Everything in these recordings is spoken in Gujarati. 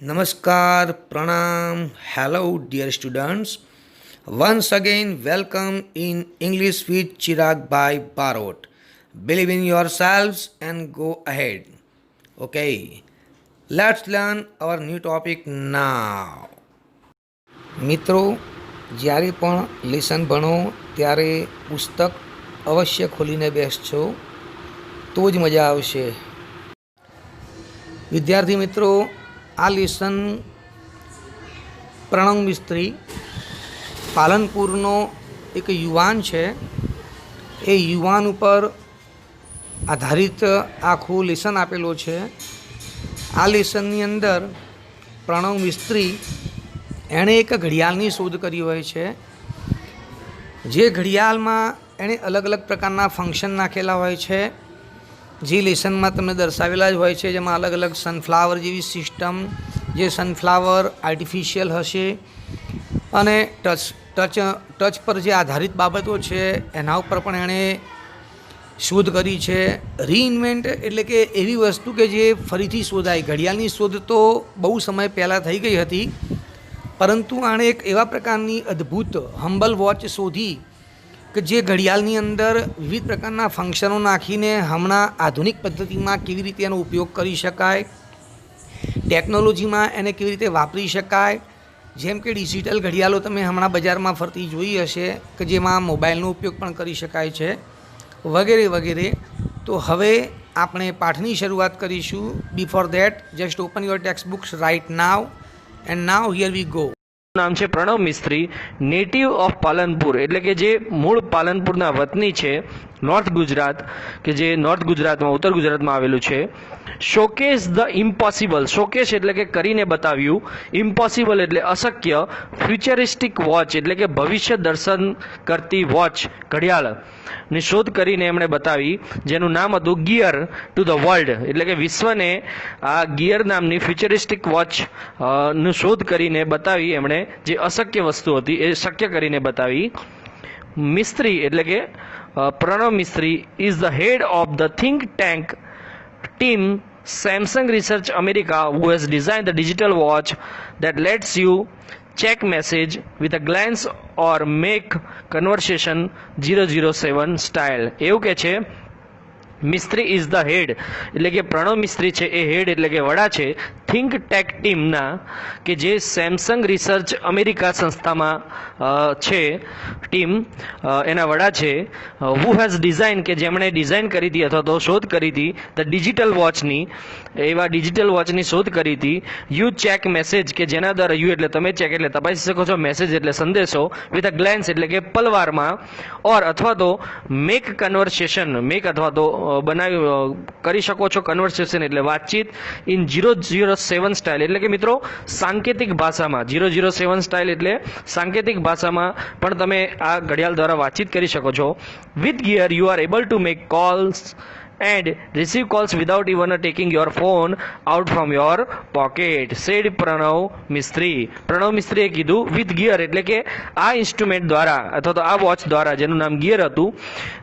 Namaskar, Pranam, hello dear students. Once again, welcome in English with Chirag by Barot. Believe in yourselves and go ahead. Okay, let's learn our new topic now. મિત્રો જ્યારે પણ લેસન ભણો ત્યારે પુસ્તક અવશ્ય ખોલીને બેસજો તો જ મજા આવશે. વિદ્યાર્થી મિત્રો, આ લેસન પ્રણવ મિસ્ત્રી પાલનપુરનો એક યુવાન છે. એ યુવાન ઉપર આધારિત આખું લેસન આપેલું છે. આ લેસનની અંદર પ્રણવ મિસ્ત્રી એણે એક ઘડિયાળની શોધ કરી હોય છે. જે ઘડિયાળમાં એણે અલગ અલગ પ્રકારના ફંક્શન નાખેલા હોય છે, જે લેસનમાં તમને દર્શાવેલા જ હોય છે. જેમાં અલગ અલગ સનફ્લાવર જેવી સિસ્ટમ, જે સનફ્લાવર આર્ટિફિશિયલ હશે અને ટચ પર જે આધારિત બાબતો છે એના ઉપર પણ એણે શોધ કરી છે. રીઇન્વેન્ટ એટલે કે એવી વસ્તુ કે જે ફરીથી શોધાય. ઘડિયાળની શોધ તો બહુ સમય પહેલાં થઈ ગઈ હતી, પરંતુ આણે એક એવા પ્રકારની અદ્ભુત હમ્બલ વોચ શોધી કે જે ઘડિયાળની અંદર વિવિધ પ્રકારના ફંક્શનો નાખીને હમણાં આધુનિક પદ્ધતિમાં કેવી રીતે એનો ઉપયોગ કરી શકાય, ટેકનોલોજીમાં એને કેવી રીતે વાપરી શકાય. જેમ કે ડિજિટલ ઘડિયાળો તમે હમણાં બજારમાં ફરતી જોઈ હશે કે જેમાં મોબાઈલનો ઉપયોગ પણ કરી શકાય છે, વગેરે વગેરે. તો હવે આપણે પાઠની શરૂઆત કરીશું. Before that just open your text books right now and now here we go. નામ છે પ્રણવ મિસ્ત્રી, નેટિવ ઓફ પાલનપુર, એટલે કે જે મૂળ પાલનપુરના વતની છે, નોર્થ ગુજરાત, કે જે નોર્થ ગુજરાતમાં ઉત્તર ગુજરાતમાં આવેલું છે. શોકેસ ધ ઇમ્પોસિબલ, શોકેસ એટલે કે કરીને બતાવ્યું, ઇમ્પોસિબલ એટલે અશક્ય, ફ્યુચરિસ્ટિક વોચ એટલે કે ભવિષ્ય દર્શન કરતી વોચ ઘડિયાળ ની શોધ કરીને એમણે બતાવી, જેનું નામ હતું ગિયર ટુ ધ વર્લ્ડ, એટલે કે વિશ્વને આ ગિયર નામની ફ્યુચરિસ્ટિક વોચ નું શોધ કરીને બતાવી. એમણે જે અશક્ય વસ્તુ હતી એ શક્ય કરીને બતાવી. મિસ્ત્રી એટલે કે Pranav Mistry is the head of the think tank team Samsung Research America, who has designed the digital watch that lets you check message with a glance or make conversation 007 style. એવું કે છે મિસ્ત્રી ઇઝ ધ હેડ, એટલે કે પ્રણવ મિસ્ત્રી છે એ હેડ એટલે કે વડા છે થિંક ટેક ટીમના, કે જે સેમસંગ રિસર્ચ અમેરિકા સંસ્થામાં છે ટીમ, એના વડા છે. હુ હેઝ ડિઝાઇન, કે જેમણે ડિઝાઇન કરી હતી અથવા તો શોધ કરી હતી ધ ડિજિટલ વોચની, એવા ડિજિટલ વોચની શોધ કરી હતી. યુ ચેક મેસેજ, કે જેના દ્વારા યુ એટલે તમે ચેક એટલે તપાસી શકો છો, મેસેજ એટલે સંદેશો, વિથ અ ગ્લેન્સ એટલે કે પલવારમાં, ઓર અથવા તો મેક કન્વર્સેશન, મેક અથવા તો કરી શકો છો કન્વર્સેશન એટલે વાતચીત, ઇન 007 સ્ટાઇલ એટલે કે મિત્રો સાંકેતિક ભાષામાં. 007 સ્ટાઇલ એટલે સાંકેતિક ભાષામાં પણ તમે આ ઘડિયાળ દ્વારા વાતચીત કરી શકો છો. With gear you are able to make calls and receive calls without even taking your phone out from your pocket, said Pranav Mistry. પ્રણવ મિસ્ત્રીએ કીધું વિથ ગિયર એટલે કે આ ઇન્સ્ટ્રુમેન્ટ દ્વારા અથવા તો આ વોચ દ્વારા, જેનું નામ ગિયર હતું,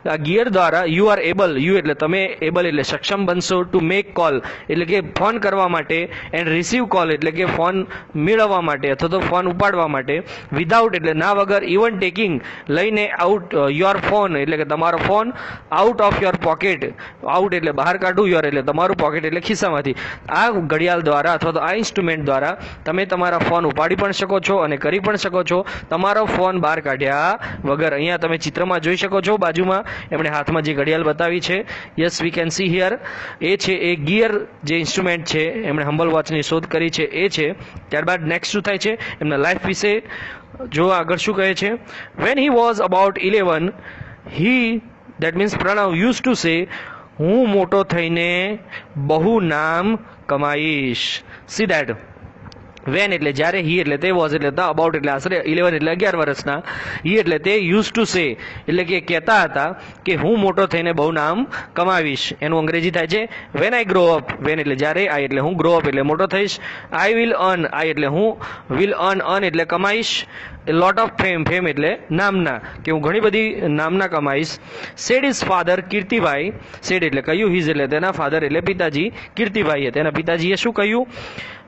આ ગિયર દ્વારા યુ આર એબલ, યુ એટલે તમે, એબલ એટલે સક્ષમ બનશો, ટુ મેક કોલ એટલે કે ફોન કરવા માટે, એન્ડ રિસીવ કોલ એટલે કે ફોન મેળવવા માટે અથવા તો ફોન ઉપાડવા માટે, વિધાઉટ એટલે ના વગર, ઇવન ટેકિંગ લઈને, આઉટ યોર ફોન એટલે કે તમારો phone, out of your pocket, out એટલે બહાર કાઢવું, યોર એટલે તમારું, પોકેટ એટલે ખિસ્સામાંથી. આ ઘડિયાળ દ્વારા અથવા તો આ ઇન્સ્ટ્રુમેન્ટ દ્વારા તમે તમારા ફોન ઉપાડી પણ શકો છો અને કરી પણ શકો છો તમારો ફોન બહાર કાઢ્યા વગર. અહીંયા તમે ચિત્રમાં જોઈ શકો છો, બાજુમાં એમણે હાથમાં જે ઘડિયાળ બતાવી છે, yes we can see here, એ છે એ ગિયર જે ઇન્સ્ટ્રુમેન્ટ છે એમણે હમ્બલ વોચની શોધ કરી છે એ છે. ત્યારબાદ નેક્સ્ટ શું થાય છે, એમના લાઈફ વિશે જો આગળ શું કહે છે. When he was about 11 he, that means Pranav, use to say, હું મોટો થઈને બહુ નામ કમાઈશ. સી દેટ, વેન એટલે જ્યારે, હી એટલે તે, વોઝ એટલે તા, અબાઉટ એટલે આશરે, 11 એટલે 11 વર્ષના, હી એટલે તે, યુઝ ટુ સે એટલે કે કહેતા હતા કે હું મોટો થઈને બહુ નામ કમાવીશ. એનું અંગ્રેજી થાય છે when I grow up, when એટલે જ્યારે, આઈ એટલે હું, ગ્રો અપ એટલે મોટો થઈશ, આઈ વિલ અર્ન, આઈ એટલે હું, વિલ અર્ન, અર્ન એટલે કમાઈશ, લોટ ઓફ ફેમ, ફેમ એટલે નામના, કે હું ઘણી બધી નામના કમાઈશ. Said is father, Kirtibhai, said એટલે કહ્યું, હિઝ એટલે તેના, ફાધર એટલે પિતાજી, કીર્તિભાઈએ તેના પિતાજીએ શું કહ્યું,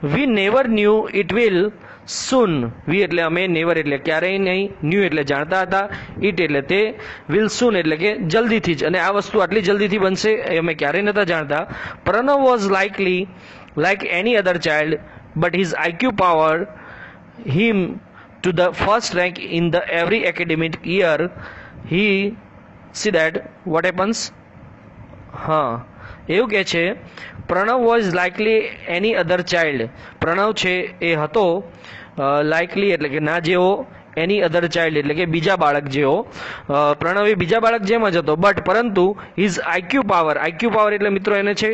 we never knew it will soon. We એટલે અમે, નેવર એટલે ક્યારેય નહીં, ન્યૂ એટલે જાણતા હતા, ઇટ એટલે તે, વિલ સૂન એટલે કે જલ્દીથી જ, અને આ વસ્તુ આટલી જલ્દીથી બનશે એ અમે ક્યારેય નહોતા જાણતા. Pranav was likely like any other child, but his IQ powered him to the first rank in the every academic year. He see that what happens. એવું કહે છે, Pranav was likely any other child. Pranav છે એ હતો લાઇકલી એટલે કે ના જેવો, એની અધર ચાઇલ્ડ એટલે કે બીજા બાળક જેવો. પ્રણવ એ બીજા બાળક જેમ જ હતો, બટ પરંતુ હિઝ આઈક્યુ પાવર એટલે મિત્રો એને છે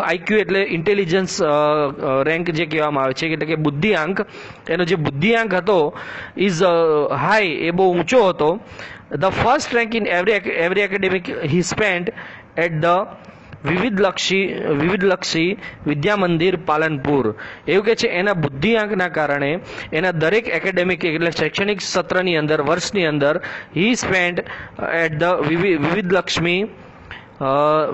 આઈક્યુ એટલે ઇન્ટેલિજન્સ રેન્ક જે કહેવામાં આવે છે, એટલે કે બુદ્ધિઆંક. એનો જે બુદ્ધિઆંક હતો ઇઝ હાઈ, એ બહુ ઊંચો હતો. The first rank in every academic he spent at the Vividhlakshi Vidya Mandir Palanpur. એવું કે છે એના બુદ્ધિઆંકના કારણે એના દરેક એકેડેમિક એટલે શૈક્ષણિક સત્રની અંદર, વર્ષની અંદર હી spent at the વિવિધલક્ષ્મી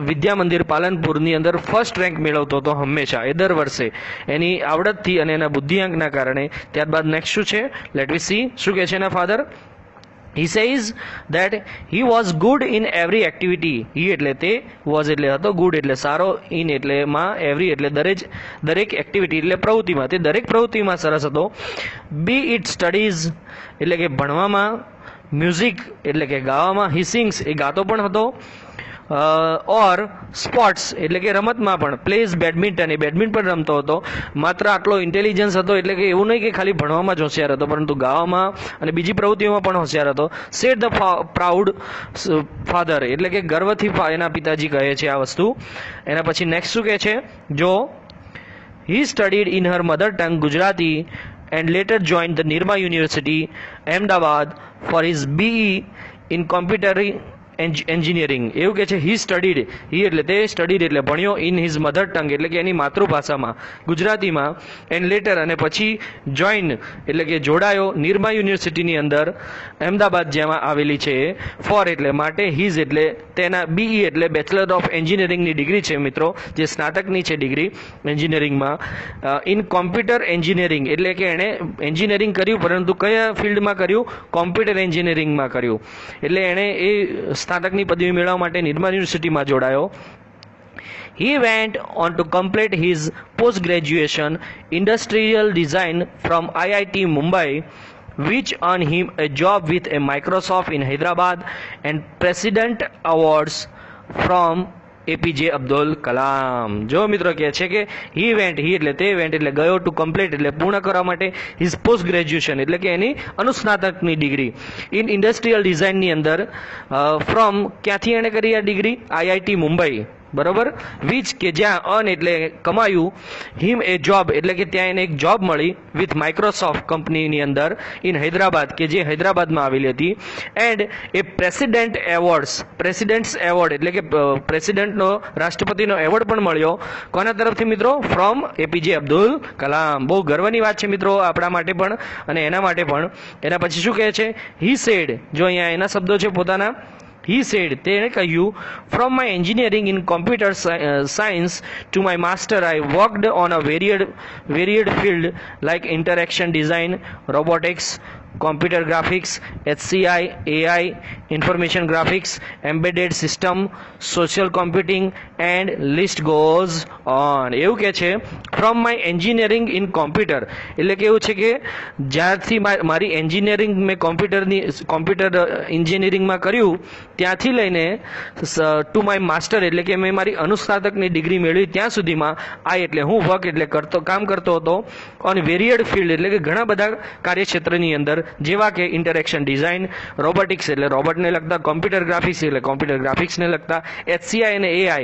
Vidya Mandir પાલનપુરની અંદર ફર્સ્ટ રેન્ક મેળવતો હતો હંમેશા, એ દર વર્ષે એની આવડતથી અને એના બુદ્ધિઆંકના કારણે. ત્યારબાદ નેક્સ્ટ શું છે, લેટ વી સી શું કહે છે એના father. He says that he was good in every activity. He એટલે તે, was એટલે હતો, good એટલે સારો, in એટલે માં, every એટલે દરેક એક્ટિવિટી એટલે પ્રવૃત્તિમાં, તે દરેક પ્રવૃત્તિમાં સરસ હતો. Be it studies એટલે કે ભણવામાં, મ્યુઝિક એટલે કે ગાવામાં, he sings એ ગાતો પણ હતો, ઓર સ્પોર્ટ્સ એટલે કે રમતમાં પણ, પ્લેઝ બેડમિન્ટન એ બેડમિન્ટન પણ રમતો હતો. માત્ર આટલો ઇન્ટેલિજન્સ હતો એટલે કે એવું નહીં કે ખાલી ભણવામાં જ હોશિયાર હતો, પરંતુ ગાવામાં અને બીજી પ્રવૃત્તિઓમાં પણ હોશિયાર હતો. સેડ ધ પ્રાઉડ ફાધર એટલે કે ગર્વથી એના પિતાજી કહે છે આ વસ્તુ. એના પછી નેક્સ્ટ શું કહે છે, જો he studied in her mother tongue Gujarati and later join the Nirma university Ahmedabad for his BE in computer engineering. એવું કે છે હી સ્ટડીડ, હી એટલે તે, સ્ટડીડ એટલે ભણ્યો, ઇન હિઝ મધર ટંગ એટલે કે એની માતૃભાષામાં ગુજરાતીમાં, એન્ડ લેટર અને પછી જોઈન એટલે કે જોડાયો, નિરમા યુનિવર્સિટીની અંદર અહેમદાબાદ જેમાં આવેલી છે, ફોર એટલે માટે, હિઝ એટલે તેના, BE એટલે બેચલર ઓફ એન્જિનિયરિંગની ડિગ્રી છે મિત્રો, જે સ્નાતકની છે ડિગ્રી એન્જિનિયરિંગમાં. ઇન કોમ્પ્યુટર એન્જિનિયરિંગ એટલે કે એણે એન્જિનિયરિંગ કર્યું, પરંતુ કયા ફિલ્ડમાં કર્યું, કોમ્પ્યુટર એન્જિનિયરિંગમાં કર્યું. એટલે એણે એ સ્નાતકની પદવી મેળવવા માટે નિરમા યુનિવર્સિટીમાં જોડાયો. He went on to complete his post-graduation industrial design from IIT Mumbai, which earned him a job with a Microsoft in Hyderabad and President Awards from APJ Abdul Kalam. જો મિત્રો કહે છે કે હી વેન્ટ, હી એટલે તે, વેન્ટ એટલે ગયો, ટુ કમ્પ્લીટ એટલે પૂર્ણ કરવા માટે, હિઝ પોસ્ટ ગ્રેજ્યુએશન એટલે કે એની અનુસ્નાતકની ડિગ્રી, ઇન ઇન્ડસ્ટ્રીયલ ડિઝાઇનની અંદર, ફ્રોમ ક્યાંથી એણે કરી આ ડિગ્રી, IIT મુંબઈ, બરોબર. વિચ કે જ્યાં, અન એટલે કમાયું, હિમ એ જોબ એટલે કે ત્યાં એને એક જોબ મળી, વિથ માઇક્રોસોફ્ટ કંપનીની અંદર, ઇન હૈદરાબાદ કે જે હૈદરાબાદમાં આવેલી હતી. એન્ડ એ પ્રેસિડેન્ટ્સ એવોર્ડ એટલે કે પ્રેસિડેન્ટનો, રાષ્ટ્રપતિનો એવોર્ડ પણ મળ્યો. કોના તરફથી મિત્રો, ફ્રોમ APJ અબ્દુલ કલામ. બહુ ગર્વની વાત છે મિત્રો આપણા માટે પણ અને એના માટે પણ. એના પછી શું કહે છે, હી સેડ, જો અહીંયા એના શબ્દો છે પોતાના. He said, તેણે કહ્યું, from my engineering in computer science to my master, I worked on a varied field like interaction design, robotics, computer graphics, HCI, AI, information graphics, embedded system, social computing and list goes on. એવું કે છે from my engineering in computer એટલે કે એવું છે કે જ્યારથી મારી એન્જિનિયરિંગ મેં કોમ્પ્યુટર એન્જિનિયરિંગમાં કર્યું ત્યાંથી લઈને ટુ માય માસ્ટર એટલે કે મેં મારી અનુસ્નાતકની ડિગ્રી મેળવી ત્યાં સુધીમાં આ એટલે હું વર્ક એટલે કામ કરતો હતો ઓન વેરિયડ ફિલ્ડ એટલે કે ઘણા બધા કાર્યક્ષેત્રની અંદર, જેવા કે ઇન્ટરેક્શન ડિઝાઇન, રોબોટિક્સ એટલે રોબોટને લગતા, કોમ્પ્યુટર ગ્રાફિક્સ એટલે કોમ્પ્યુટર ગ્રાફિક્સને લગતા, HCI અને AI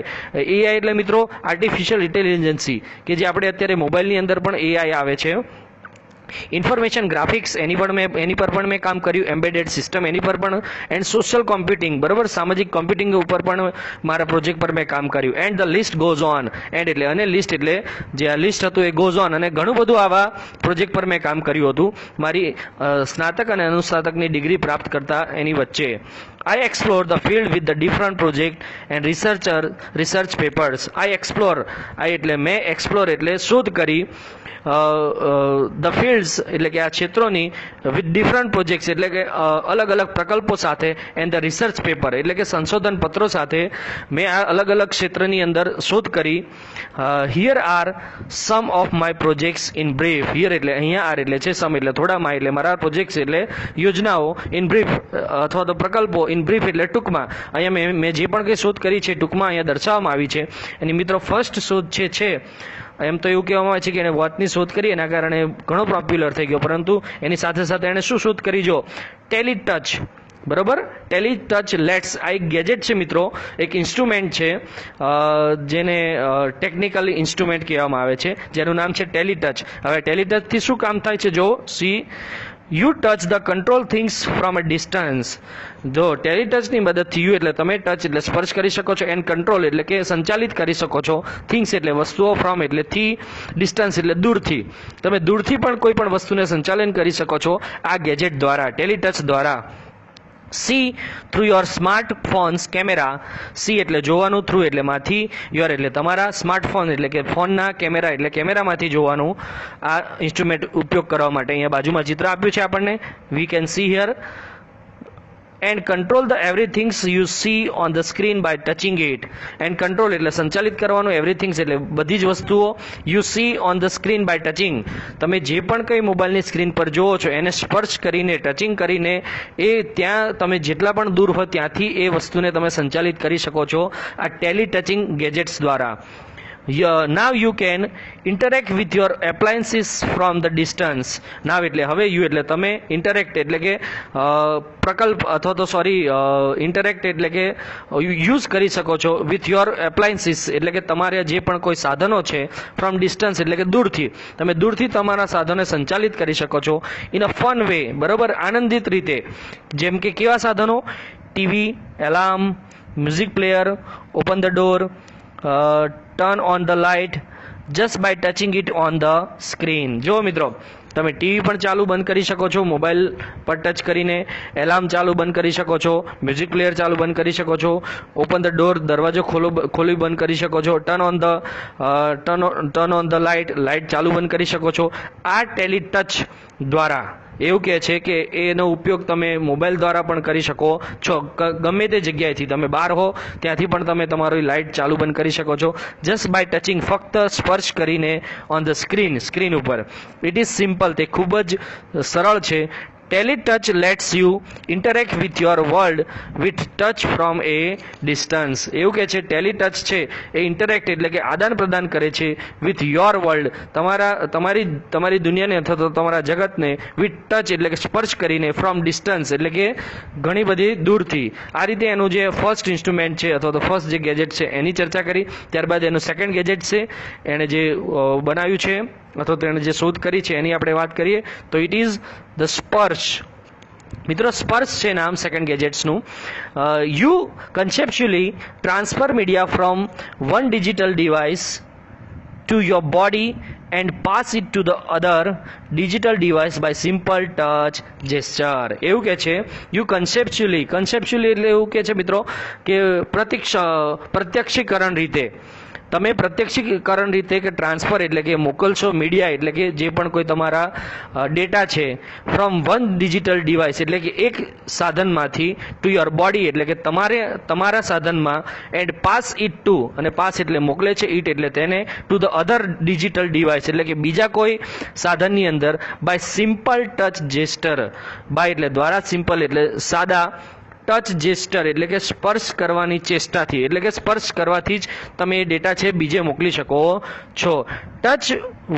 એટલે મિત્રો આર્ટિફિશિયલ ઇન્ટેલિજન્સી કે જે આપણે અત્યારે મોબાઈલની અંદર પણ AI આવે છે, ઇન્ફોર્મેશન ગ્રાફિક્સ એની પર પણ મેં કામ કર્યું, એમ્બેડેડ સિસ્ટમ એની પર પણ, એન્ડ સોશિયલ કોમ્પ્યુટિંગ, બરાબર, સામાજિક કોમ્પ્યુટિંગ ઉપર પણ મારા પ્રોજેક્ટ પર મેં કામ કર્યું. And the list goes on, and એટલે અને લિસ્ટ એટલે જે આ લિસ્ટ હતું એ ગોઝ ઓન, અને ઘણું બધું આવા પ્રોજેક્ટ પર મેં કામ કર્યું હતું મારી સ્નાતક અને અનુસ્નાતકની ડિગ્રી પ્રાપ્ત કરતા એની વચ્ચે. I explore the field with the different project and research papers. I explore, એટલે મેં explore એટલે શોધ કરી, ધ ફિલ્ડ્સ એટલે કે આ ક્ષેત્રોની, વિથ ડિફરન્ટ પ્રોજેક્ટ્સ એટલે કે અલગ અલગ પ્રકલ્પો સાથે, એન્ડ ધ રિસર્ચ પેપર એટલે કે સંશોધન પત્રો સાથે મેં આ અલગ અલગ ક્ષેત્રની અંદર શોધ કરી. Here are some of my projects in brief. Here એટલે અહીંયા, આર એટલે છે સમ એટલે થોડામાં, એટલે મારા પ્રોજેક્ટ્સ એટલે યોજનાઓ, ઇન બ્રીફ અથવા તો પ્રકલ્પો, ઇન બ્રીફ એટલે ટૂંકમાં. અહીંયા મેં જે પણ કંઈ શોધ કરી છે ટૂંકમાં અહીંયા દર્શાવવામાં આવી છે. એની મિત્રો ફર્સ્ટ શોધ છે એમ તો એવું કહેવામાં આવે છે કે એને વોચની શોધ કરી, એના કારણે ઘણો પોપ્યુલર થઈ ગયો, પરંતુ એની સાથે સાથે એણે શું શોધ કરી? જો ટેલી ટચ, બરાબર, ટેલી ટચ લેટ્સ, આ એક ગેજેટ છે મિત્રો, એક ઇન્સ્ટ્રુમેન્ટ છે જેને ટેકનિકલ ઇન્સ્ટ્રુમેન્ટ કહેવામાં આવે છે, જેનું નામ છે ટેલી ટચ. હવે ટેલી ટચથી શું કામ થાય છે? જો C you touch the control things from a distance. જો ટેલી ટચની મદદથી યુ એટલે તમે, ટચ એટલે સ્પર્શ કરી શકો છો, એન્ડ કંટ્રોલ એટલે કે સંચાલિત કરી શકો છો, થિંગ્સ એટલે વસ્તુઓ, ફ્રોમ એટલે થી, ડિસ્ટન્સ એટલે દૂરથી. તમે દૂરથી પણ કોઈ પણ વસ્તુને સંચાલન કરી શકો છો આ ગેજેટ દ્વારા, ટેલી ટચ દ્વારા. C through your smartphones camera. C એટલે જોવાનું, થ્રુ એટલે માંથી, યોર એટલે તમારા, સ્માર્ટફોન એટલે કે ફોનના, કેમેરા એટલે કેમેરામાંથી જોવાનું આ ઇન્સ્ટ્રુમેન્ટ ઉપયોગ કરવા માટે. અહીંયા બાજુમાં ચિત્ર આપ્યું છે આપણને, we can see here. And control the everythings you see on the screen by touching it. And control એટલે સંચાલિત કરવાનું, એવરીથિંગ્સ એટલે બધી જ વસ્તુઓ, you see on the screen by touching, તમે જે પણ કંઈ મોબાઈલની સ્ક્રીન પર જોવો છો એને સ્પર્શ કરીને, ટચિંગ કરીને, એ ત્યાં તમે જેટલા પણ દૂર હોય ત્યાંથી એ વસ્તુને તમે સંચાલિત કરી શકો છો આ ટેલી ટચિંગ ગેજેટ્સ દ્વારા. Now you can interact with your appliances from the distance. Now એટલે હવે યુ એટલે તમે, interact એટલે કે પ્રકલ્પ અથવા તો interact એટલે કે યુઝ કરી શકો છો, with your appliances એટલે કે તમારે જે પણ કોઈ સાધનો છે, from distance એટલે કે દૂરથી, તમે દૂરથી તમારા સાધનોને સંચાલિત કરી શકો છો, in a fun way, બરાબર, આનંદિત રીતે. જેમ કે કેવા સાધનો? TV, alarm, music player, open the door, turn on the light, just by touching it on the screen. જો મિત્રો, તમે ટીવી પણ ચાલુ બંધ કરી શકો છો મોબાઈલ પર ટચ કરીને, એલાર્મ ચાલુ બંધ કરી શકો છો, મ્યુઝિક પ્લેયર ચાલુ બંધ કરી શકો છો, ઓપન ધ ડોર દરવાજો ખોલી બંધ કરી શકો છો, ટર્ન ઓન ધ લાઇટ ચાલુ બંધ કરી શકો છો. આ ટેલી ટચ દ્વારા એવું કહે છે કે એનો ઉપયોગ તમે મોબાઈલ દ્વારા પણ કરી શકો છો. ગમે તે જગ્યાએથી તમે બહાર હો ત્યાંથી પણ તમે તમારી લાઇટ ચાલુ બંધ કરી શકો છો, જસ્ટ બાય ટચિંગ, ફક્ત સ્પર્શ કરીને, ઓન ધ સ્ક્રીન ઉપર. ઇટ ઇઝ સિમ્પલ, તે ખૂબ જ સરળ છે. Tally touch let's you interact with your world with touch from A distance. એવું કે છે ટેલી ટચ છે એ ઇન્ટરેક્ટ એટલે કે આદાન પ્રદાન કરે છે, વિથ યોર વર્લ્ડ તમારી દુનિયાને અથવા તો તમારા જગતને, વિથ ટચ એટલે કે સ્પર્શ કરીને, ફ્રોમ ડિસ્ટન્સ એટલે કે ઘણી બધી દૂરથી. આ રીતે એનું જે ફર્સ્ટ ઇન્સ્ટ્રુમેન્ટ છે અથવા તો ફર્સ્ટ જે ગેજેટ છે એની ચર્ચા કરી. ત્યારબાદ એનું સેકન્ડ ગેજેટ છે, એણે જે બનાવ્યું છે અથવા તો એણે જે શોધ કરી છે એની આપણે વાત કરીએ તો ઇટ ઇઝ ધ સ્પર્શ. મિત્રો સ્પર્શ છે નામ સેકન્ડ ગેજેટ્સનું. You conceptually transfer media from one digital device to your body and pass it to the other digital device by simple touch gesture. એવું કે છે યુ કન્સેપ્ચ્યુઅલી એટલે એવું કે છે મિત્રો કે પ્રત્યક્ષીકરણ રીતે, તમે પ્રત્યક્ષીકરણ રીતે કે ટ્રાન્સફર એટલે કે મોકલશો મીડિયા એટલે કે જે પણ કોઈ તમારા ડેટા છે, ફ્રોમ વન ડિજિટલ ડિવાઇસ એટલે કે એક સાધનમાંથી, ટુ યોર બોડી એટલે કે તમારા સાધનમાં, એન્ડ પાસ ઇટ ટુ, અને પાસ એટલે મોકલે છે, ઇટ એટલે તેને, to the other digital device એટલે કે બીજા કોઈ સાધનની અંદર, by simple touch gesture. By એટલે દ્વારા, સિમ્પલ એટલે સાદા, ટચ જેસ્ટર એટલે કે સ્પર્શ કરવાની ચેષ્ટાથી, એટલે કે સ્પર્શ કરવાથી જ તમે એ ડેટા છે બીજે મોકલી શકો છો. Touch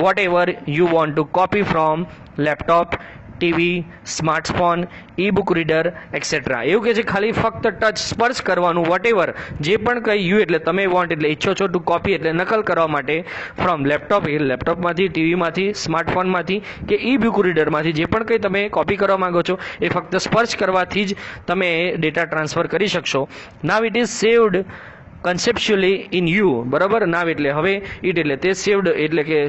whatever you want to copy from laptop, TV, smartphone, e book reader etcetera. એવું કે છે ખાલી ફક્ત ટચ સ્પર્શ કરવાનું, વોટેવર જે પણ કંઈ યુ એટલે તમે વોન્ટ એટલે ઈચ્છો છો ટુ કોપી એટલે નકલ કરવા માટે ફ્રોમ લેપટોપ એ લેપટોપમાંથી, ટીવીમાંથી, સ્માર્ટફોનમાંથી કે ઈ બુક રીડરમાંથી જે પણ કંઈ તમે કોપી કરવા માંગો છો એ ફક્ત સ્પર્શ કરવાથી જ તમે ડેટા ટ્રાન્સફર કરી શકશો. Now it is saved conceptually in you. બરાબર, નાવ એટલે હવે, ઇટ એટલે તે, સેવ્ડ એટલે કે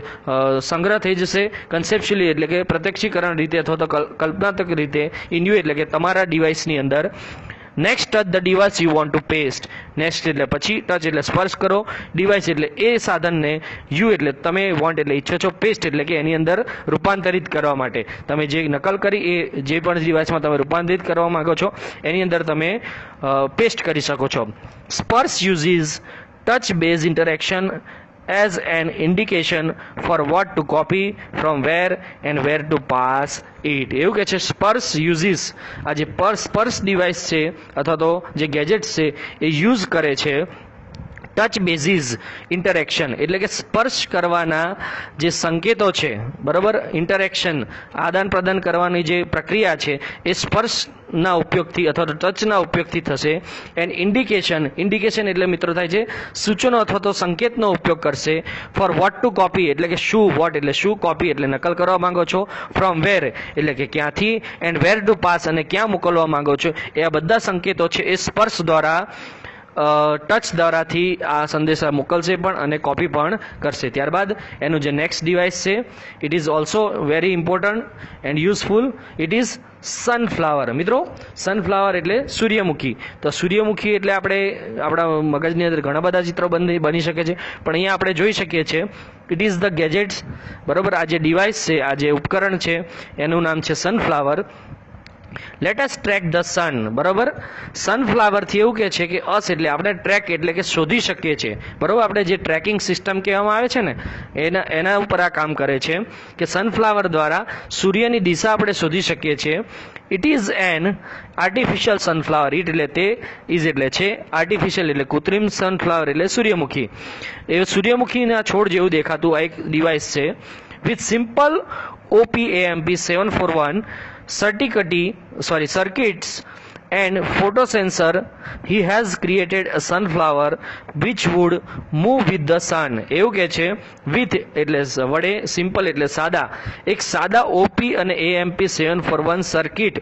સંગ્રહ થઈ જશે, કન્સેપ્ચ્યુઅલી એટલે કે પ્રત્યક્ષીકરણ રીતે અથવા તો કલ્પનાત્મક રીતે, ઇન યુ એટલે કે તમારા ડિવાઇસની અંદર. Next touch the device you want two paste. Next એટલે પછી, ટચ એટલે સ્પર્શ કરો, ડિવાઇસ એટલે એ સાધનને, યુ એટલે તમે વોન્ટ એટલે ઈચ્છો છો, પેસ્ટ એટલે કે એની અંદર રૂપાંતરિત કરવા માટે તમે જે નકલ કરી એ જે પણ ડિવાઇસમાં તમે રૂપાંતરિત કરવા માંગો છો એની અંદર તમે પેસ્ટ કરી શકો છો. સ્પર્શ uses touch base interaction as an indication for what to copy from where and where to pass it. એવું કે છે સ્પર્શ યુઝિસ, આ જે સ્પર્શ ડિવાઇસ છે અથવા તો જે ગેજેટ્સ છે એ યુઝ કરે છે ટચ બેઝિસ ઇન્ટરેક્શન એટલે કે સ્પર્શ કરવાના જે સંકેતો છે, બરાબર, ઇન્ટરેક્શન આદાન પ્રદાન કરવાની જે પ્રક્રિયા છે એ સ્પર્શના ઉપયોગથી અથવા તો ટચના ઉપયોગથી થશે. એન્ડ ઇન્ડિકેશન એટલે મિત્રો થાય છે સૂચનો અથવા તો સંકેતનો ઉપયોગ કરશે. ફોર વોટ ટુ કોપી એટલે કે શું, વોટ એટલે શું, કોપી એટલે નકલ કરવા માંગો છો, ફ્રોમ વેર એટલે કે ક્યાંથી, એન્ડ વેર ટુ પાસ અને ક્યાં મોકલવા માંગો છો, એ આ બધા સંકેતો છે એ સ્પર્શ દ્વારા ટચ દ્વારાથી આ સંદેશા મોકલશે પણ અને કોપી પણ કરશે. ત્યારબાદ એનું જે નેક્સ્ટ ડિવાઇસ છે it is also very important and useful. It is sunflower. મિત્રો, સનફ્લાવર એટલે સૂર્યમુખી. તો સૂર્યમુખી એટલે આપણે આપણા મગજની અંદર ઘણા બધા ચિત્રો બની શકે છે, પણ અહીંયા આપણે જોઈ શકીએ છીએ ઇટ ઇઝ ધ ગેજેટ્સ. બરાબર, આ જે ડિવાઇસ છે, આ જે ઉપકરણ છે એનું નામ છે sunflower. Let us track the sun. બરાબર, સનફ્લાવરથી એવું કહે છે કે અસ એટલે આપણે ટ્રેક એટલે કે શોધી શકીએ છીએ. બરાબર, આપણે જે ટ્રેકિંગ સિસ્ટમ કહેવામાં આવે છે ને એના ઉપર આ કામ કરે છે કે સનફ્લાવર દ્વારા સૂર્યની દિશા આપણે શોધી શકીએ છીએ. It is an artificial sunflower. It એટલે તે, ઇઝ એટલે છે, આર્ટિફિશિયલ એટલે કૃત્રિમ, સનફ્લાવર એટલે સૂર્યમુખી. એ સૂર્યમુખીના છોડ જેવું દેખાતું આ એક ડિવાઇસ છે. With simple OPAMP 741 circuits and photosensor, he has created a sunflower which would move with the sun. એવું કે છે with એટલે વડે, સિમ્પલ એટલે સાદા, એક સાદા OP અને AMP 741 સર્કિટ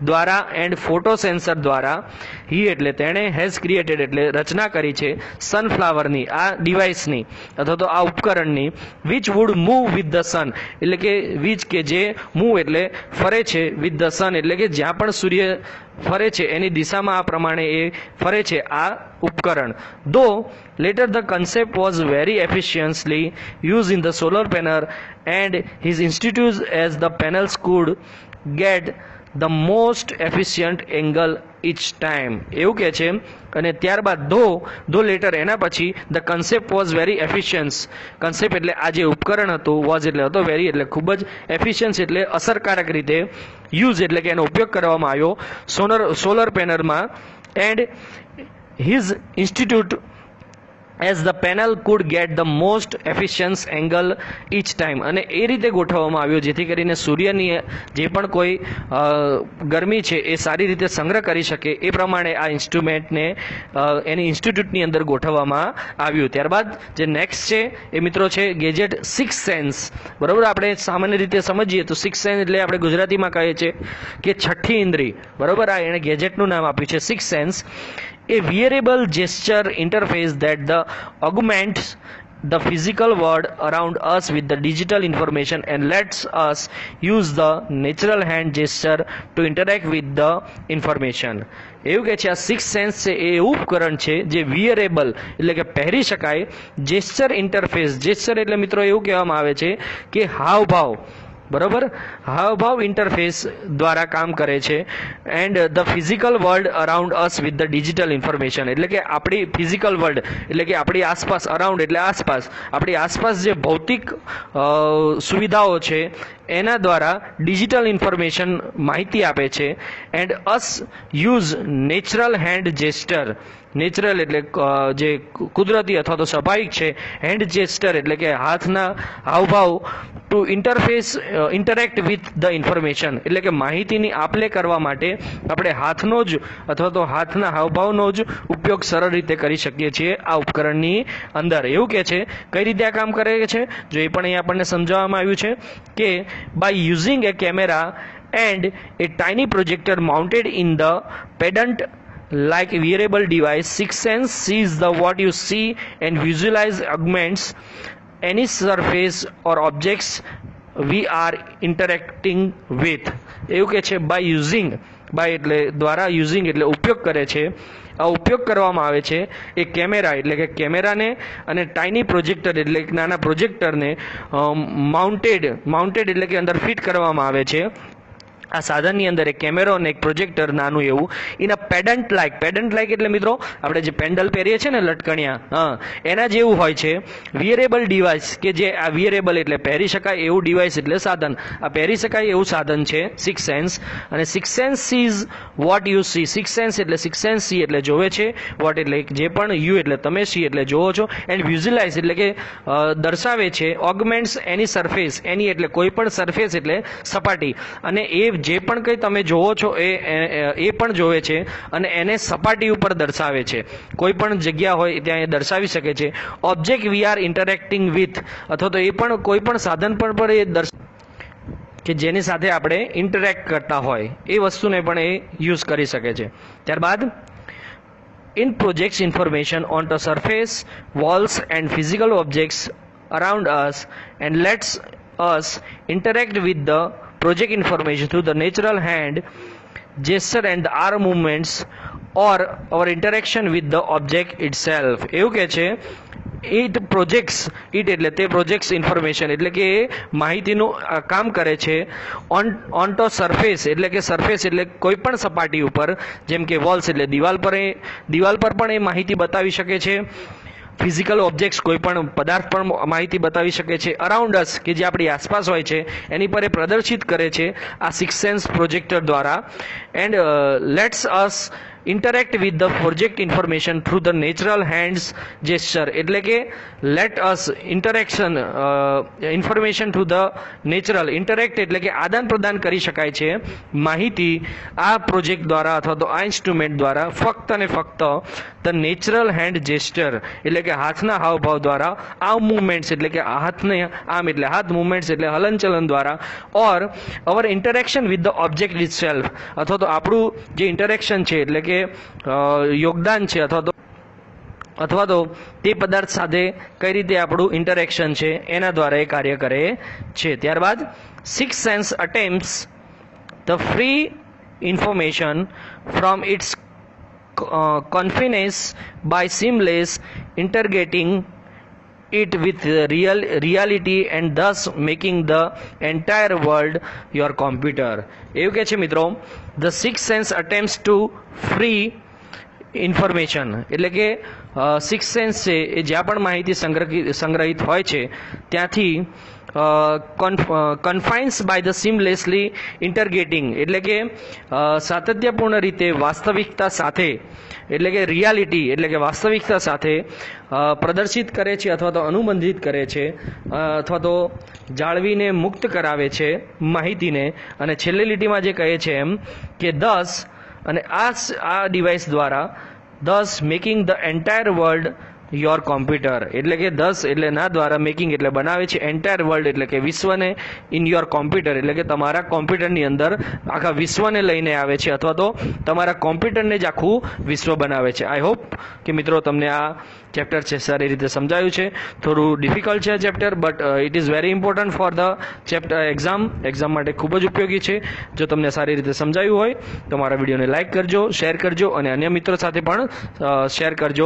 દ્વારા એન્ડ ફોટો સેન્સર દ્વારા હી એટલે તેણે, હેઝ ક્રિએટેડ એટલે રચના કરી છે સનફ્લાવરની, આ ડિવાઇસની અથવા તો આ ઉપકરણની, which would move with the sun એટલે કે વિચ કે જે, મૂવ એટલે ફરે છે, વિથ ધ સન એટલે કે જ્યાં પણ સૂર્ય ફરે છે એની દિશામાં આ પ્રમાણે એ ફરે છે આ ઉપકરણ. ધો later the concept was very efficiently used in the solar panel and his institute as the panels could get the most efficient angle each time. એવું કહે છે. અને ત્યારબાદ ધો લેટર એના પછી the concept was very efficiency. Concept એટલે આ જે ઉપકરણ હતું, વોઝ એટલે હતો, વેરી એટલે ખૂબ જ, એફિશિયન્સ એટલે અસરકારક રીતે, યુઝ એટલે કે એનો ઉપયોગ કરવામાં આવ્યો સોલર પેનલમાં. And his institute as the panel could get the most efficient angle each time. અને એ રીતે ગોઠવવામાં આવ્યો જેથી કરીને સૂર્યની જે પણ કોઈ ગરમી છે એ સારી રીતે સંગ્રહ કરી શકે એ પ્રમાણે આ ઇન્સ્ટ્રુમેન્ટને એની ઇન્સ્ટિટ્યૂટની અંદર ગોઠવવામાં આવ્યું. ત્યારબાદ જે નેક્સ્ટ છે એ મિત્રો છે ગેજેટ સિક્સ સેન્સ. બરાબર, આપણે સામાન્ય રીતે સમજીએ તો સિક્સ સેન્સ એટલે આપણે ગુજરાતીમાં કહીએ છીએ કે છઠ્ઠી ઇન્દ્રી. બરાબર, આ એણે ગેજેટનું નામ આપ્યું છે sixth sense. A wearable gesture interface that augments the physical world around us with the digital information and lets us use the natural hand gesture to interact with the information. એવું કે છે આ સિક્સ સેન્સ છે એ ઉપકરણ છે જે વિયરેબલ એટલે કે પહેરી શકાય, જેસ્ચર ઇન્ટરફેસ, જેસ્ચર એટલે મિત્રો એવું કહેવામાં આવે છે કે હાવભાવ, બરાબર, હાવભાવ ઇન્ટરફેસ દ્વારા કામ કરે છે. And the physical world around us with the digital information એટલે કે આપણી ફિઝિકલ વર્લ્ડ એટલે કે આપણી આસપાસ, અરાઉન્ડ એટલે આસપાસ, આપણી આસપાસ જે ભૌતિક સુવિધાઓ છે એના દ્વારા ડિજિટલ ઇન્ફોર્મેશન માહિતી આપે છે. And us use natural hand gesture. Natural એટલે જે કુદરતી અથવા તો સ્વાભાવિક છે. હેન્ડ જેસ્ટર એટલે કે હાથના હાવભાવ to interact with the information એટલે કે માહિતીની આપલે કરવા માટે આપણે હાથનો જ અથવા તો હાથના હાવભાવનો જ ઉપયોગ સરળ રીતે કરી શકીએ છીએ આ ઉપકરણની અંદર. એવું કે છે કઈ રીતે આ કામ કરે છે જો એ પણ અહીં આપણને સમજાવવામાં આવ્યું છે કે by using a camera and a tiny projector mounted in the pendant like wearable device, sixth sense sees the what you see and visualize augments any surface or objects we are interacting with. એવું કે છે બાય યુઝિંગ, બાય એટલે દ્વારા, યુઝિંગ એટલે ઉપયોગ કરે છે. આ ઉપયોગ કરવામાં આવે છે એ કેમેરા એટલે કે કેમેરાને અને ટાઇની પ્રોજેક્ટર એટલે નાના પ્રોજેક્ટરને માઉન્ટેડ એટલે કે અંદર ફિટ કરવામાં આવે છે. આ સાધનની અંદર એક કેમેરો અને એક પ્રોજેક્ટર નાનું એવું ઇન અ પેડન્ટ લાઇક એટલે મિત્રો આપણે જે પેન્ડલ પહેરીએ છીએ ને લટકણિયા, એના જેવું હોય છે. વિયરેબલ ડિવાઇસ કે જે આ વિયરેબલ એટલે પહેરી શકાય એવું ડિવાઇસ એટલે સાધન. આ પહેરી શકાય એવું સાધન છે સિક્સ સેન્સ. અને sixth sense sees what you see. Sixth sense એટલે સિક્સ સેન્સ સી એટલે જોવે છે, વોટ એટલે જે પણ, યુ એટલે તમે, સી એટલે જોવો છો, એન્ડ વિઝ્યુલાઇઝ એટલે કે દર્શાવે છે. ઓગમેન્ટ્સ એની સરફેસ, એની એટલે કોઈ પણ સરફેસ એટલે સપાટી, અને એ જે પણ કંઈ તમે જોવો છો એ પણ જોવે છે અને એને સપાટી ઉપર દર્શાવે છે. કોઈ પણ જગ્યા હોય ત્યાં એ દર્શાવી શકે છે. Object we are interacting with અથવા તો એ પણ કોઈ પણ સાધન પણ એ કે જેની સાથે આપણે ઇન્ટરેક્ટ કરતા હોય એ વસ્તુને પણ એ યુઝ કરી શકે છે. ત્યારબાદ in projects information onto surface, walls and physical objects around us and lets us interact with the project information through the natural hand gesture and the arm movements or our interaction with the object itself. એવું કે છે ઇટ પ્રોજેક્ટ્સ, ઇટ એટલે તે પ્રોજેક્ટ્સ ઇન્ફોર્મેશન એટલે કે એ માહિતીનું કામ કરે છે ઓન ટો સરફેસ એટલે કે સરફેસ એટલે કોઈ પણ સપાટી ઉપર, જેમ કે વોલ્સ એટલે દિવાલ પર પણ એ માહિતી બતાવી શકે છે. ફિઝિકલ ઓબ્જેક્ટ્સ કોઈ પણ પદાર્થ પણ માહિતી બતાવી શકે છે. અરાઉન્ડ અસ કે જે આપણી આસપાસ હોય છે એની પર એ પ્રદર્શિત કરે છે આ સિક્સ સેન્સ પ્રોજેક્ટર દ્વારા. And let's us interact with the project information through the natural hands gesture એટલે કે let us interaction information through the natural, interact એટલે કે આદાન પ્રદાન કરી શકાય છે માહિતી આ પ્રોજેક્ટ દ્વારા અથવા તો આ ઇન્સ્ટ્રુમેન્ટ દ્વારા ફક્ત અને ફક્ત ધ નેચરલ હેન્ડ જેસ્ટર એટલે કે હાથના હાવભાવ દ્વારા, આર્મ મુવમેન્ટ્સ એટલે કે હાથને આમ એટલે હાથ મુવમેન્ટ્સ એટલે હલનચલન દ્વારા, or our interaction with the object itself અથવા તો આપણું જે ઇન્ટરેક્શન છે એટલે કે યોગદાન છે અથવા તો તે પદાર્થ સાથે કઈ રીતે આપણું ઇન્ટરેક્શન છે એના દ્વારા એ કાર્ય કરે છે. ત્યારબાદ six sense attempts the free information from its confines by seamless integrating it with reality and thus making the entire world your computer. એવું કે છે મિત્રો the sixth sense attempts to free information એટલે કે સિક્સ સેન્સ છે એ જ્યાં પણ માહિતી સંગ્રહિત હોય છે ત્યાંથી કન્ફાઇન્સ બાય ધ સિમલેસલી ઇન્ટરગેટિંગ એટલે કે સાતત્યપૂર્ણ રીતે વાસ્તવિકતા સાથે એટલે કે રિયાલિટી એટલે કે વાસ્તવિકતા સાથે પ્રદર્શિત કરે છે અથવા તો અનુબંધિત કરે છે અથવા તો જાળવીને મુક્ત કરાવે છે માહિતીને. અને છેલ્લી લીટીમાં જે કહે છે એમ કે દસ અને આ ડિવાઇસ દ્વારા thus making the entire world your computer એટલે કે 10 એટલે ના દ્વારા મેકિંગ એટલે બનાવે છે, એન્ટાયર વર્લ્ડ એટલે કે વિશ્વને ઇન યોર કોમ્પ્યુટર એટલે કે તમારા કોમ્પ્યુટરની અંદર આખા વિશ્વને લઈને આવે છે અથવા તો તમારા કોમ્પ્યુટરને જ આખું વિશ્વ બનાવે છે. આઈ હોપ કે મિત્રો તમને આ ચેપ્ટર છે સારી રીતે સમજાયું છે. થોડું ડિફિકલ્ટ છે આ chapter but it is very important for the chapter exam માટે ખૂબ જ ઉપયોગી છે. જો તમને સારી રીતે સમજાયું હોય તો મારા વિડીયોને લાઇક કરજો, શેર કરજો અને અન્ય મિત્રો સાથે પણ શેર કરજો.